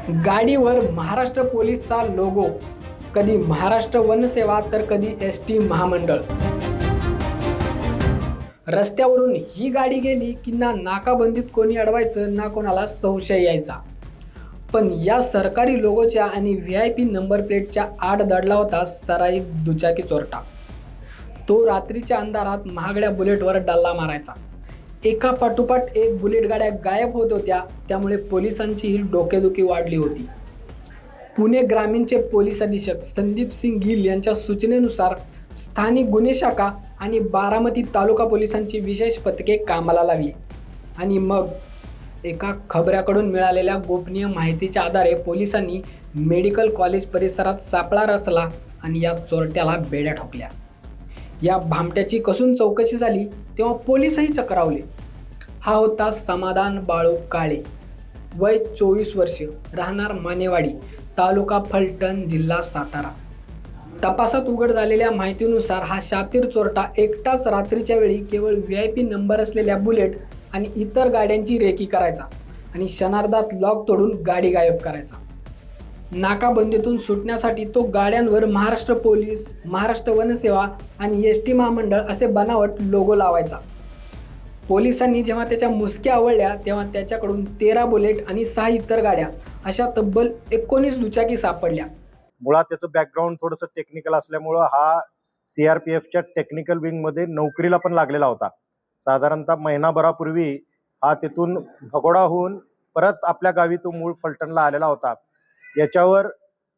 गाडीवर महाराष्ट्र पोलीसचा लोगो, कधी महाराष्ट्र वनसेवा तर कधी एसटी महामंडळ। रस्त्यावरून ही गाडी गेली की ना नाकाबंदीत कोणी अडवायचं ना कोणाला संशय यायचा। पण या सरकारी लोगोच्या आणि VIP नंबर प्लेटच्या आड दडला होता सराईत दुचाकी चोरटा। तो रात्रीच्या अंधारात महागड्या बुलेटवर डल्ला मारायचा। एका पाठोपाठ एक बुलेट गाड्या गायब होत होत्या, त्यामुळे पोलिसांचीही डोकेदुखी वाढली होती। पुणे ग्रामीणचे पोलीस अधीक्षक संदीप सिंग गिल यांच्या सूचनेनुसार स्थानिक गुन्हे शाखा आणि बारामती तालुका पोलिसांची विशेष पथके कामाला लागली आणि मग एका खबऱ्याकडून मिळालेल्या गोपनीय माहितीच्या आधारे पोलिसांनी मेडिकल कॉलेज परिसरात सापळा रचला आणि या चोरट्याला बेड्या ठोकल्या। या भामट्याची कसून चौकशी झाली तेव्हा पोलिसही चक्रावले। हा होता समाधान बाळू काळे, वय 24 वर्ष, राहणार मानेवाडी, तालुका फलटण, जिल्हा सातारा। तपासात उघड झालेल्या माहितीनुसार हा शातीर चोरटा एकटाच रात्रीच्या वेळी केवळ VIP नंबर असलेल्या बुलेट आणि इतर गाड्यांची रेकी करायचा आणि क्षणार्धात लॉक तोडून गाडी गायब करायचा। नाकाबंदीतून सुटण्यासाठी तो गाड्यांवर महाराष्ट्र पोलीस, महाराष्ट्र वनसेवा आणि ST महामंडळ असे बनावट लोगो लावायचा। पोलिसांनी जेव्हा त्याच्या मुसक्या आवळल्या तेव्हा त्याच्याकडून 13 बुलेट आणि 6 इतर गाड्या अशा तब्बल 19 दुचाकी सापडल्या। मुळात त्याचं बॅकग्राऊंड थोडंसं टेक्निकल असल्यामुळं हा CRPFच्या टेक्निकल विंगमध्ये नोकरीला पण लागलेला होता। साधारणतः महिनाभरापूर्वी हा तिथून भगोडा होऊन परत आपल्या गावी तो मूळ फलटणला आलेला होता। याच्यावर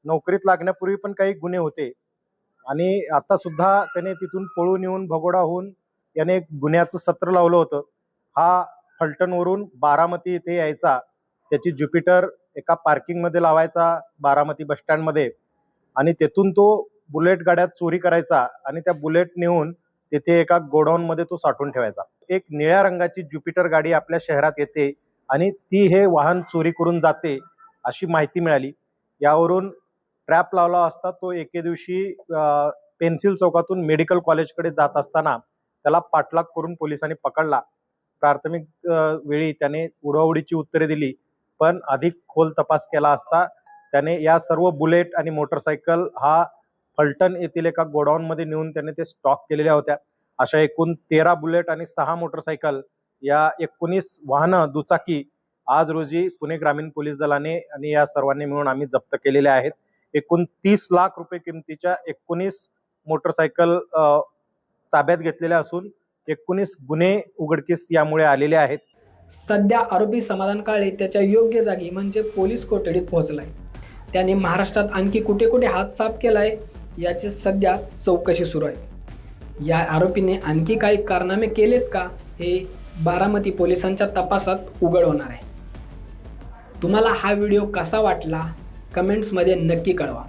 नोकरीत लागण्यापूर्वी पण काही गुन्हे होते आणि आता सुद्धा त्याने तिथून पळून येऊन भगोडा होऊन याने एक गुन्ह्याचं सत्र लावलं होतं। हा फलटणवरून बारामती इथे यायचा, त्याची ज्युपिटर एका पार्किंगमध्ये लावायचा बारामती बसस्टँडमध्ये आणि तेथून तो बुलेट गाड्यात चोरी करायचा आणि त्या बुलेट नेऊन तिथे एका गोडाऊनमध्ये तो साठवून ठेवायचा। एक निळ्या रंगाची ज्युपिटर गाडी आपल्या शहरात येते आणि ती हे वाहन चोरी करून जाते अशी माहिती मिळाली। यावरून ट्रॅप लावला असता तो एके दिवशी पेन्सिल चौकातून मेडिकल कॉलेजकडे जात असताना त्याला पाठलाग करून पोलिसांनी पकडला। प्राथमिक वेळी त्याने उडवाउडीची उत्तरे दिली, पण अधिक खोल तपास केला असता त्याने या सर्व बुलेट आणि मोटरसायकल हा फलटण येथील एका गोडाऊनमध्ये नेऊन त्याने ते स्टॉक केलेल्या होत्या। अशा एकूण 13 बुलेट आणि 6 मोटरसायकल या 19 वाहनं दुचाकी आज रोजी पुणे ग्रामीण पोलीस दलाने आणि या सर्वांनी मिळून आम्ही जप्त केलेले आहेत। एकूण 30 लाख रुपये किमतीच्या 19 मोटरसायकल ताब्यात घेतलेल्या असून 19 गुन्हे उघडकीस यामुळे आलेले आहेत। सध्या आरोपी समाधान काळे त्याच्या योग्य जागी म्हणजे पोलीस कोठडीत पोहोचलाय। त्याने महाराष्ट्रात आणखी कुठे कुठे हात साफ केलाय याची सध्या चौकशी सुरू आहे। या आरोपीने आणखी काही कारनामे केलेत का हे बारामती पोलिसांच्या तपासात उघड होणार आहे। तुम्हाला हा व्हिडिओ कसा वाटला कमेंट्समध्ये नक्की कळवा।